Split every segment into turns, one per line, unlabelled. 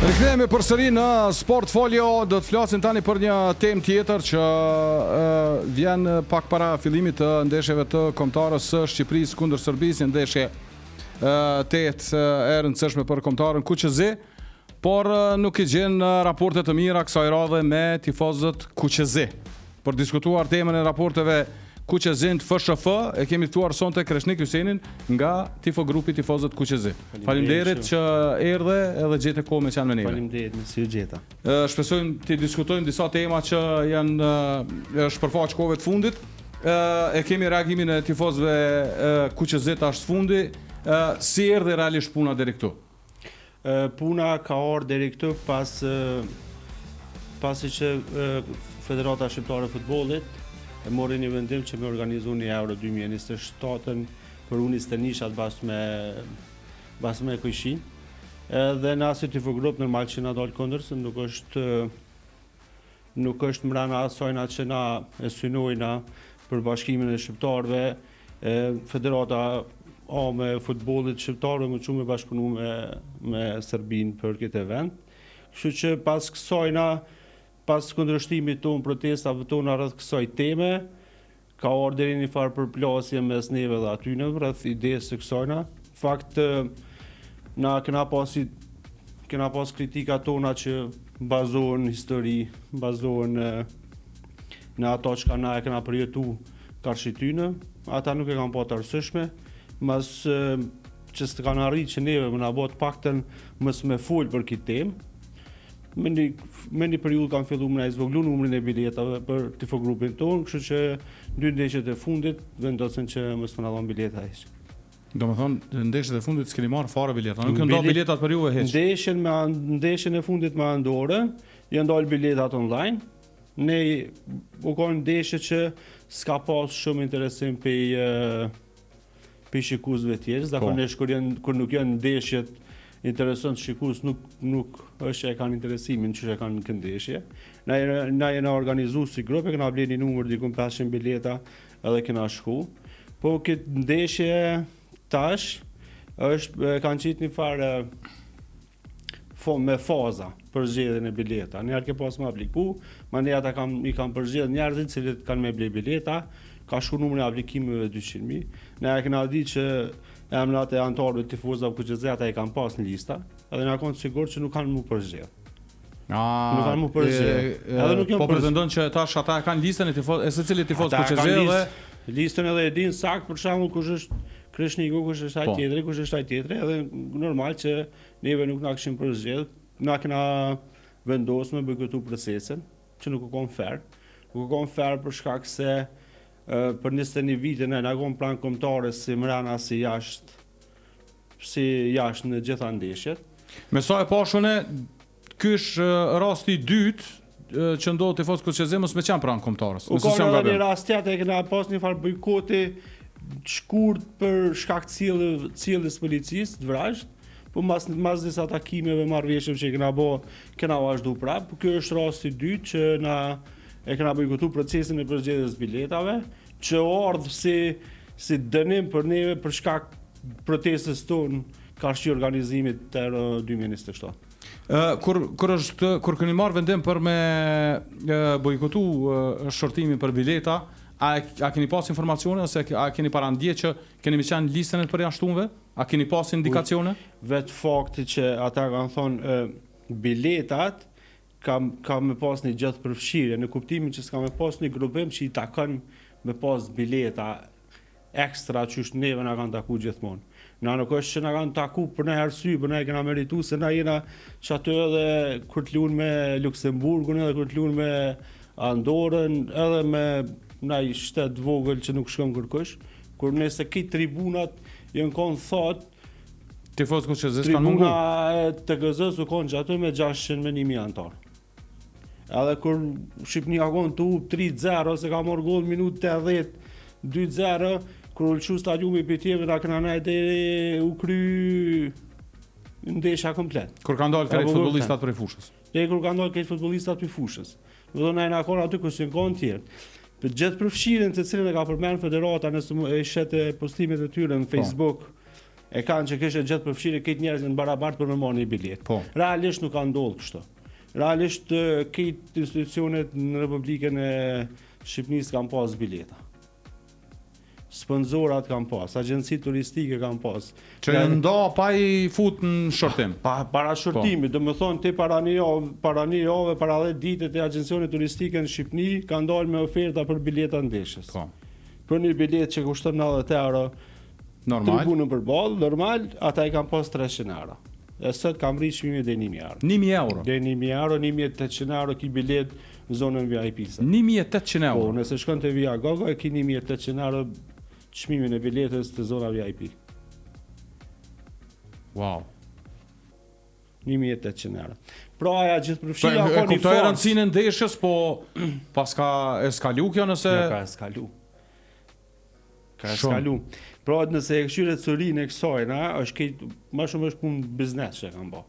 Rikthehemi përsëri në Sportfolio, do të flasim tani për një temë tjetër që vjen pak para fillimit të ndeshjeve të kombëtarës së Shqipërisë kundër Serbisë, ndeshje 8 e rëndësishme për kombëtarën QQZ, por nuk I gjen raporte të mira kësaj radhe me tifozët QQZ. Për diskutuar temën e raporteve QQZ të FSHF, e kemi ftuar sonte Kreshnik Hysenin nga tifogrupi tifozët QQZ. Faleminderit që erdhe edhe gjete kohë me qenë me neve.
Faleminderit, si u gjeta.
Shpresojmë të diskutojmë disa tema që janë shpërfaq kohëve të fundit. E kemi reagimin e tifozëve QQZ tash fundi. Si erdhi realisht puna deri këtu?
Puna ka ardhur deri këtu pasi që Federata Shqiptare e Futbollit e mori një vendim që me organizu një Euro 2027 për U21 bas me Kujshin. Dhe na si tifogrup normal që na dalë kundër, se nuk është mbrana asajna që na e synojna për bashkimin e shqiptarëve, Federata me futbollit shqiptarëve më shumë e bashkëpunu me Serbinë për këtë event. Kështu që pas kësajna, pas kundërshtimit tonë, protestave tona rreth kësaj teme, ka ardhur deri një farë përplasje mes neve dhe atyne rreth idesë së kësajna. Fakt, na kena pas kritika tona që bazohen histori, bazohen në ato që na e kena përjetu karshi tyne. Ata nuk e kanë pa të arsyeshme, mas që s'të kanë arrit që neve më na bot paktën mës me fol për këtë temë. Me një periudhë kanë filluar me zvoglu numrin e biletave për tifogrupin tonë, kështu që 2 ndeshjet e fundit vendosën që mos na dhon bileta hiç.
Domethënë ndeshjet e fundit s'keni marrë fare bileta, nuk kanë dalë biletat për juve hiç.
Ndeshjen e fundit me Andorë janë dalë biletat online. Ne u kanë ndeshje që s'ka pas shumë interesim pe shikuesve tjerë, zakonisht kur nuk janë ndeshjet interesant shikues nuk është që e kanë interesimin që e kanë në këndeshje. Na jena organizuar si grup, kena bler një numër diku 500 bileta edhe kena shku. Po këtë ndeshje tash kanë qitë një farë me faza për zgjedhjen e bileta. Ne ke pas më apliku, mande ata I kanë përzgjedhur njerëzit që kanë me ble bileta, ka shku numri e aplikimeve 200.000. Ne kena ditë që emrat e anëtarëve tifozëve QQZ ata I kanë pas në lista, edhe na kanë sigurt që nuk kanë më përzgjedh. Nuk kanë më përzgjedh.
Po pretendon që tash ata kanë listën e tifozëve, secili tifoz QQZ dhe
listën edhe e din sakt, për shembull kush është Kreshniku, kush është ai tjetri, kush është ai tjetri, edhe normal që neve nuk na kishin përzgjedh, na kena vendosur me bojkotu procesin, që nuk u kon fair. Nuk u kon fair për shkak se për 21 vite na kon plan kombëtare si mbrana si jashtë në gjitha ndeshjet.
Me sa e pashune, ky është rasti I dytë që ndodh tifoz QQZ mos me qenë pranë kombëtarës.
U ka një rast tjetër që kena pas një farë bojkoti shkurt për shkak cilës policisë të vrajt, po mas disa takimeve marrëveshjeve që kena vazhdu prapë. Ky është rasti I dytë që na e kena bojkotu procesin e përzgjedhjes biletave, që ardhë si dënim për neve për shkak protestës tonë karshi organizimit të 2027.
Kur keni marrë vendim për me bojkotu shortimin për bileta, a keni pas informacione ose a keni parandje që keni me qenë listën e përjashtuarve? A keni pas indikacione?
Vetë fakti që ata kanë thonë biletat ka me pas një gjithë përfshirje, në kuptimin që s'ka me pas një grupim që I takon me pas bileta ekstra që është neve na kanë taku gjithmonë. Na nuk është që na kanë taku për një arsye, për ne kena meritu, se na jena që aty edhe kur të luan me Luksemburgun, edhe kur të luan me Andorën, edhe me një shtet vogël që nuk shkon kërkush, kur nëse këtë tribunat janë konë thot,
tifoz QQZ kanë mungu.
Tribuna e TKZ-s u konë që aty me 600 me 1.000 antarë. Edhe kur Shqipnia konë të up 3-0, se ka morë gol minutë 80, 2-0, kur u lëshu stadiumi për tjeve, da këna najt deri u kry ndeshja komplet.
Kur kanë dalë krejt futbollistat për fushës.
Kur kanë dalë krejt futbollistat për fushës. Do na konë aty kur s'in konë tjerë. Për gjithë përfshirjen të cilën e ka përmend Federata nëse e shet postimet e tyre në Facebook, e kanë që kështë gjithë përfshirë këtë njerëz në barabartë për me marrë një bilet.
Po.
Realisht nuk ka ndodhur kështu. Realisht këtë institucionet në Republikën e Shqipërisë kanë pas bileta. Sponsorat kanë pas, agjenci turistike kanë pas.
Që ndo pa I fut në shortim.
Para shortimit, do më thonë te para një jave, para 10 ditët e agjencionit turistike në Shqipëni kanë dalë me oferta për bileta ndeshjes.
Po.
Për një bilet që kushton 90 euro,
Normal.
tribunën për ballë, normal, ata I kanë pas 300 euro. E sot kam rritë çmimin deri 1000 euro.
1000 euro.
Deri 1000 euro, 1800 euro ki bilet në zonën VIP-së.
1800 euro.
Po, nëse shkon te Via Gogo e ki 1800 euro çmimin e biletës të zona VIP.
Wow.
1800 euro. Pra aja gjithë përfshirë
E kuptoj rëndësinë e ndeshjes, po pas ka eskalu kjo nëse
ka eskalu. Ka eskalu. Pra nëse e këshyre curinë e kësaj, është këtë, më shumë është punë biznes që e kanë bërë.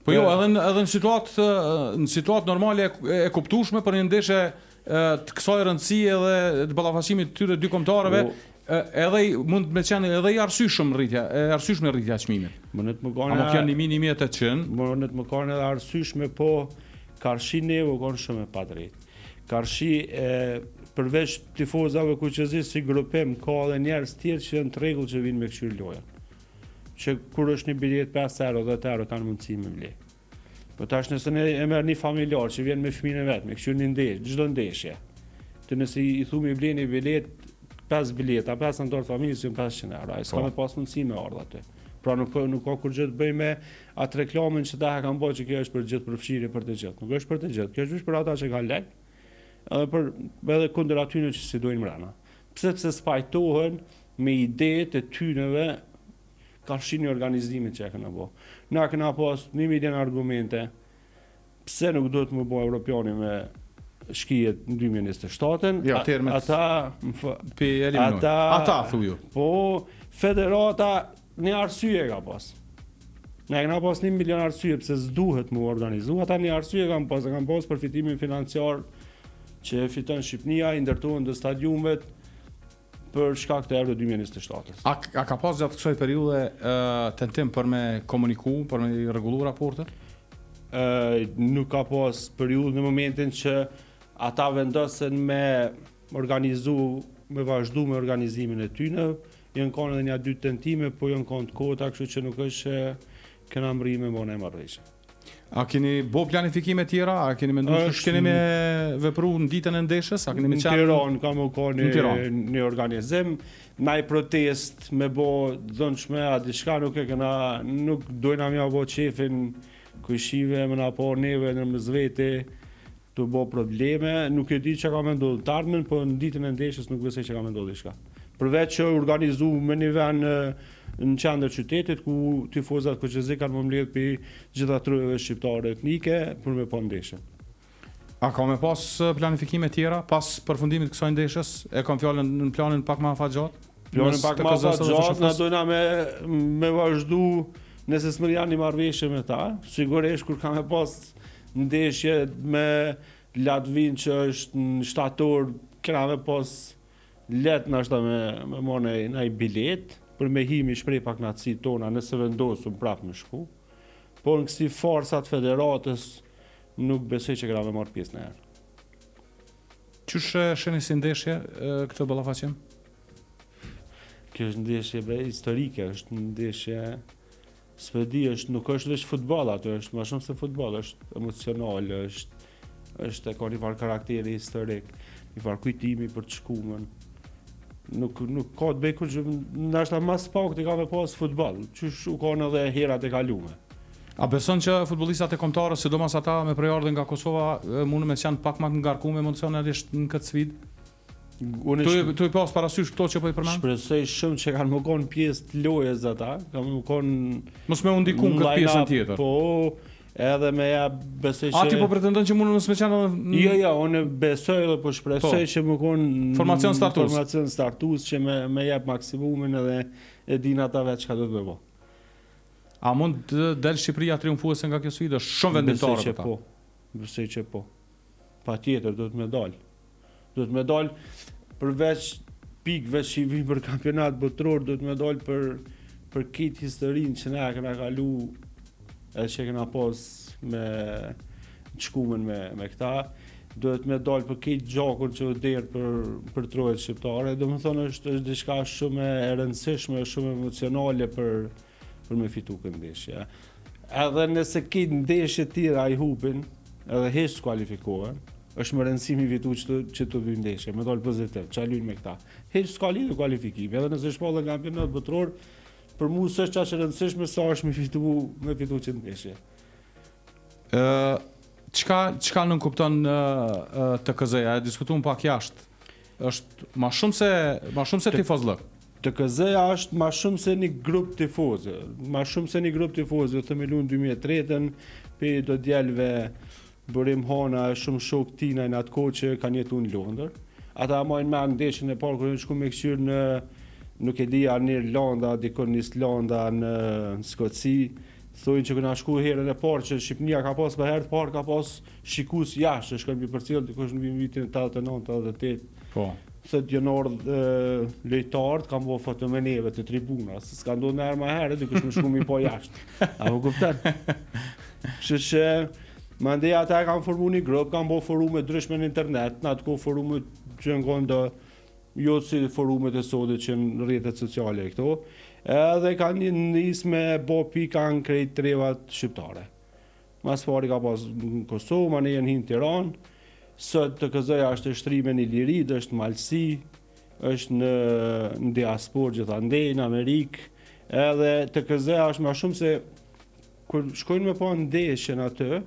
Po jo, edhe në situatë normale e kuptueshme për një ndeshje të kësaj rëndësie dhe të ballafaqimit të tyre dy kombëtarëve, edhe mund të qenë edhe I arsyeshme rritja e çmimit.
Më të më
Ama
kanë
kjo 1800.
Më të më kanë edhe arsyeshme, po Karshi neve kanë shumë e padrejtë. Karshi përveç tifozave kuqezisë si grupim, ka edhe njerëz tjerë që janë të rregull që vinë me këshir lojën. Që kur është një bilet 5 euro, 10 euro kanë mundësi me ble. Po tash nëse ne e merr një familjar që vjen me fëmijën e vet, me këshir një ndeshje, çdo ndeshje. Të nëse I thumi ble një bilet 5 bileta, 5 antar familjes janë 500 euro. Ai s'ka me pas mundësi me ardha aty. Pra nuk ka kur gjë të bëj me atë reklamën që ta kanë bërë që kjo është për gjithë përfshirje për të gjithë. Nuk është për të gjithë, kjo është vetëm për ata që kanë lek. Edhe kundër atyre që si dojnë mrena. Pse spajtohen me idetë e tyneve Karshi një organizimit që e këna bo. Na këna pas 1 milion argumente pse nuk do të më bo Europiani me shkijet në 2027-ën.
Jo, ata thuju.
Po, federata një arsye ka pas. Ne këna pas 1 milion arsye pse s'duhet më organizu. Ata një arsye kanë pas përfitimin financiar që fiton Shqipnia, I ndërtuan të stadiumet për shkak të Euro 2027.
A ka pas gjatë kësaj periudhe tentim për me komuniku, për me rregullu raportet?
Nuk ka pas periudhë në momentin që ata vendosen me vazhdu me organizimin e tyre, janë kanë edhe një 2 tentime, po janë kanë të kota, kështu që nuk është kena mri me mone marrëveshje.
A keni bo planifikime tjera? A keni menduar se keni me vepru në ditën e ndeshjes? A keni me
Në Tiranë kam një organizim, ndaj protest me bo dhënshme a diçka nuk dojna mja bo qefin kujshive me na po neve në mëzvete të bo probleme, nuk e di që ka me ndodhë të ardhmen, po në ditën e ndeshjes nuk besoj që ka me ndodhë diçka. Përveç që organizu me një ven në qendër qytetit ku tifozat kuqezi kanë më mbledh për gjitha trujeve shqiptare etnike për me po ndeshjen.
A ka me pas planifikime tjera pas përfundimit kësaj ndeshjes? E kam fjalën në planin pak më afatgjat?
Planin pak më afatgjat, na dojna me vazhdu nëse s'mër janë një marrëveshje me ta. Sigurisht kur ka me pas ndeshje me Latvin që është në shtator, kena me pas let nashta me marrë një bilet, për me himi shprej pak natësi tona nëse vendosëm prap me shku. Por në kësi forsat federatës nuk besoj që këra me marrë pjesë në herë.
Qysh sheni si ndeshje këtë ballafaqim?
Kjo është ndeshje historike, është ndeshje s'pedi, nuk është veç futboll atë, është më shumë se futboll, është emocional, është e ka një farë karakteri historik, një farë kujtimi për të shkumen. Nuk ka të bëj kur që ndoshta mas pak të ka me pas futboll, qysh u kanë edhe herat e kalume.
A beson që futbollistat e kombëtarës, sidomos ata me prejardhje nga Kosova, mundën me qenë pak më të ngarkuar emocionalisht në këtë sfidë? Tu I pas parasysh këto që po I përmend?
Shpresoj shumë që kanë më konë pjesë të lojës ata, kanë më konë
mos me u ndikun këtë pjesën tjetër.
Po, edhe me ja besoj që...
A ti po pretendon që mundën me qenë...
Jo, unë besoj dhe po shpresoj që më konë...
Formacion
startus që me jep maksimumin edhe e din ata vetë çka do të bëjë.
A mund të del Shqipëria triumfuese nga kjo sfidë? Shumë vendimtare
për ta. Besoj që po. Patjetër do të më dal. Do të më dal përveç pikëve që I vijnë për kampionat botror, do të më dal për për këtë historinë që na kena kalu edhe që kena pas me shkumen me këta, duhet me dalë për këtë gjakun që derë për trojët shqiptare. Do më thonë është diçka shumë e rëndësishme, shumë emocionale për me fitu këtë ndeshje. Edhe nëse këtë ndeshje tira i hupin, edhe heq s'kualifikohen, është më rëndësimi fitu që të bëjmë ndeshje, me dalë pozitiv, që alujnë me këta. Heq s'ka lidhje kualifikimi, edhe nëse shpallën kampionat botror, për mu s'është qaq e rëndësishme sa është me fitu që ndeshje.
Çka nuk kupton TKZ-ja, e diskutuam pak jashtë. Është ma shumë se tifozllëk.
TKZ-ja është ma shumë se një grup tifozë. Ma shumë se një grup tifozë, themeluar në 2003-ën, pe do djelve Burim Hana, shumë shok tina në atë kohë që kanë jetu në Londër. Ata majnë me ndeshjen e parë kur shku me këshyrë në nuk e di në Irlanda, dikon në Islanda, në Skoci. Thojnë që këna shku herën e parë që Shqipnia ka pas për herë të parë ka pas shikus jashtë, shkën mbi përcjell dikush në vitin 89-88.
Po.
Thot janë lojtarët kanë bërë foto me neve të tribunës, s'ka ndodhur në herë më herë dikush më shku mi po jashtë. A më kupton? Kështu që mandej ata kanë formuar një grup, kanë bërë forume ndryshme në internet, në atë kohë forume që ngonda jo si forumet e sodit që në rrjetet sociale këto. Edhe kanë nisë me bo pika në krejt trevat shqiptare. Mas pari ka pas në Kosovë, ma ne jenë hinë Tiranë, sot TKZ-ja është e shtrime në Ilirid, është Malsi, është në diaspor gjithandej, në Amerikë, edhe TKZ-ja është ma shumë se kur shkojnë me po ndeshjen atë,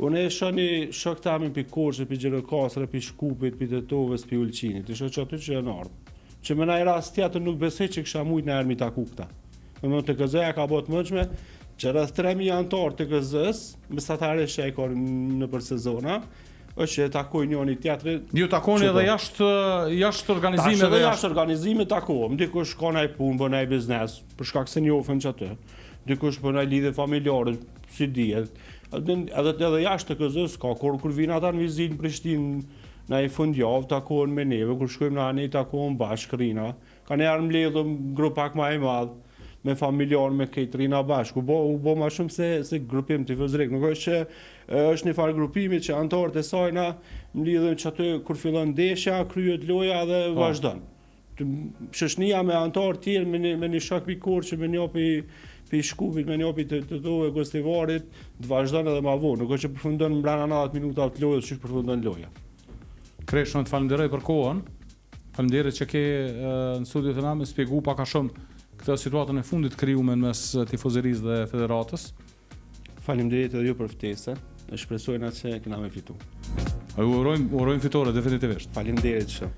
unë e shani shok tamin pi Korçë, pi Gjerokastre, pi Shkupit, pi Tetovës, pi Ulqinit, i shok që aty që janë ardhë. Që me naj rast tjetër nuk besoj që kësha mujt në erë mi taku këta. Në TKZ-ja ka bot mëqme që rreth 3.000 antarë TKZ-s, mesatare që e ka në për sezona, është që e takoj njëni tjetëri.
Ju takoni edhe jashtë organizime
dhe jashtë organizime takohem. Dikush ka naj punë, bë naj biznes, për shkak se njofen që atë. Dikush për naj lidhe familjarën, si dihet. Edhe jashtë TKZ-s ka, kur vinë ata në vizitë në Prishtinë, na i fundjavë takohen me neve, kur shkojmë në anë i takohen bashkë rina. Ka njerë mbledhëm grup pak ma i madhë, me familjarë, me këtë rina bashkë. U bo ma shumë se grupim të tifozrik. Nuk është që është një farë grupimi që antarët e sajna mbledhëm që aty kur fillon ndeshja, kryet loja dhe vazhdon. Shëshnia me antarë tjerë, me një shak pi Korçë, me një pi Shkupit, me një pi të dove Gostivarit, të vazhdon edhe ma vonë. Nuk është që përfundon mbrana 90 minuta të lojës, që përfundon loja.
Kresh, të falenderoj për kohën. Falenderoj që ke në studio të na me spjegu pak a shumë këtë situatën e fundit krijuar mes tifozërisë dhe federatës.
Faleminderit edhe ju për ftesën. E shpresojna që kena me fitu.
Urojmë fitore definitivisht.
Faleminderit shumë.